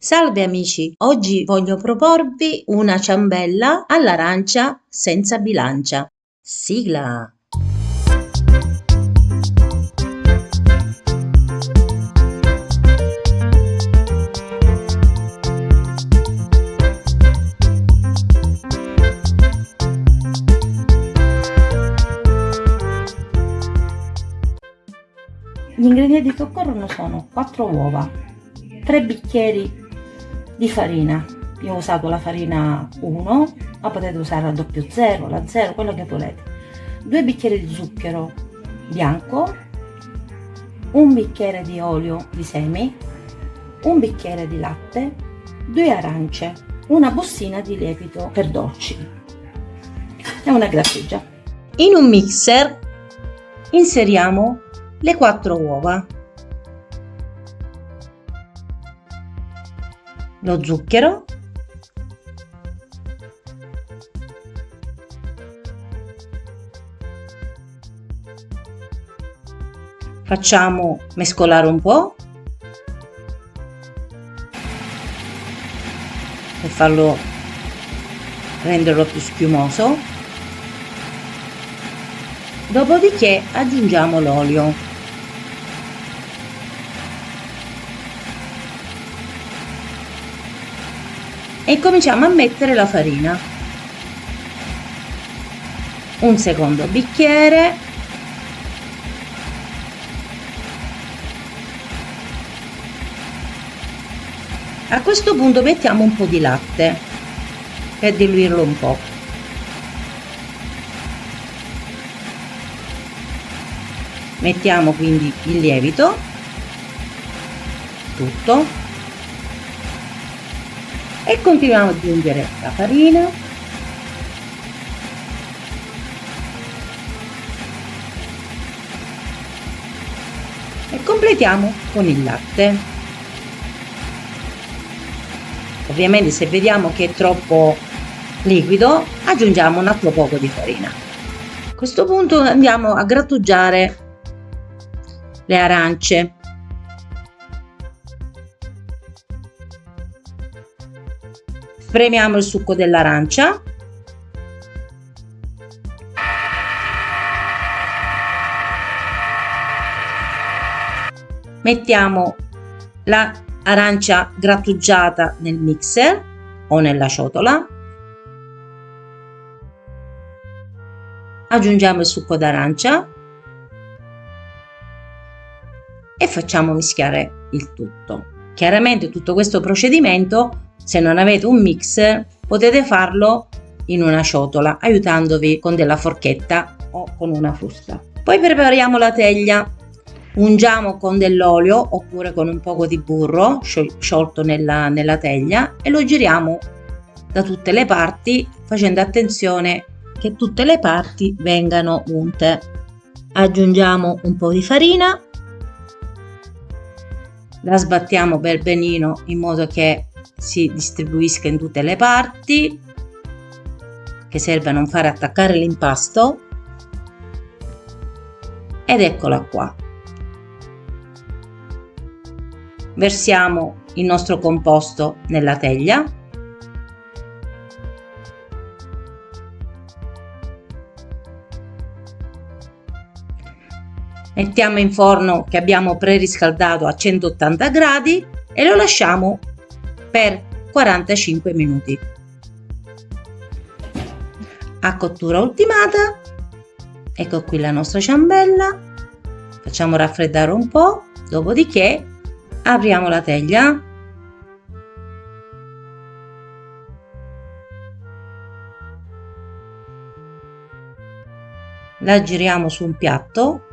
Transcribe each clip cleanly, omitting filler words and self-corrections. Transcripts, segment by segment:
Salve amici, oggi voglio proporvi una ciambella all'arancia senza bilancia. Sigla! Gli ingredienti che occorrono sono 4 uova, 3 bicchieri di farina. Io ho usato la farina 1, ma potete usare la 00, la 0, quello che volete. 2 bicchieri di zucchero bianco, un bicchiere di olio di semi, un bicchiere di latte, 2 arance, una bustina di lievito per dolci e una grattugia. In un mixer inseriamo le 4 uova, lo zucchero, facciamo mescolare un po' per farlo renderlo più schiumoso. Dopodiché aggiungiamo l'olio. E cominciamo a mettere la farina. Un secondo bicchiere. A questo punto mettiamo un po' di latte per diluirlo un po'. Mettiamo quindi il lievito, tutto, e continuiamo ad aggiungere la farina, e completiamo con il latte. Ovviamente se vediamo che è troppo liquido aggiungiamo un altro poco di farina. A questo punto andiamo a grattugiare le arance. Spremiamo il succo dell'arancia. Mettiamo l'arancia grattugiata nel mixer o nella ciotola. Aggiungiamo il succo d'arancia e facciamo mischiare il tutto. Chiaramente tutto questo procedimento, se non avete un mixer, potete farlo in una ciotola aiutandovi con della forchetta o con una frusta. Poi prepariamo la teglia. Ungiamo con dell'olio oppure con un poco di burro sciolto nella teglia e lo giriamo da tutte le parti, facendo attenzione che tutte le parti vengano unte. Aggiungiamo un po' di farina, la sbattiamo per benino in modo che si distribuisca in tutte le parti, che serve a non fare attaccare l'impasto, ed eccola qua. Versiamo il nostro composto nella teglia. Mettiamo in forno che abbiamo preriscaldato a 180 gradi e lo lasciamo per 45 minuti. A cottura ultimata, ecco qui la nostra ciambella. Facciamo raffreddare un po', dopodiché apriamo la teglia. La giriamo su un piatto.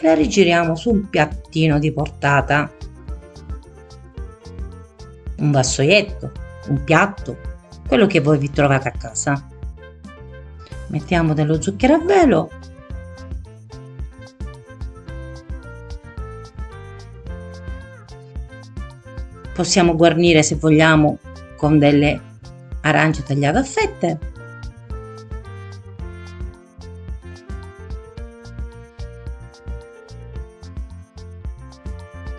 E la rigiriamo su un piattino di portata, un vassoietto, un piatto, quello che voi vi trovate a casa. Mettiamo dello zucchero a velo Possiamo guarnire, se vogliamo, con delle arancio tagliato a fette,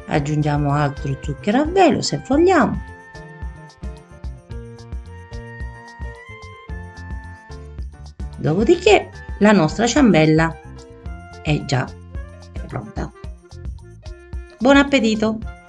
aggiungiamo altro zucchero a velo se vogliamo. Dopodiché la nostra ciambella è già pronta. Buon appetito!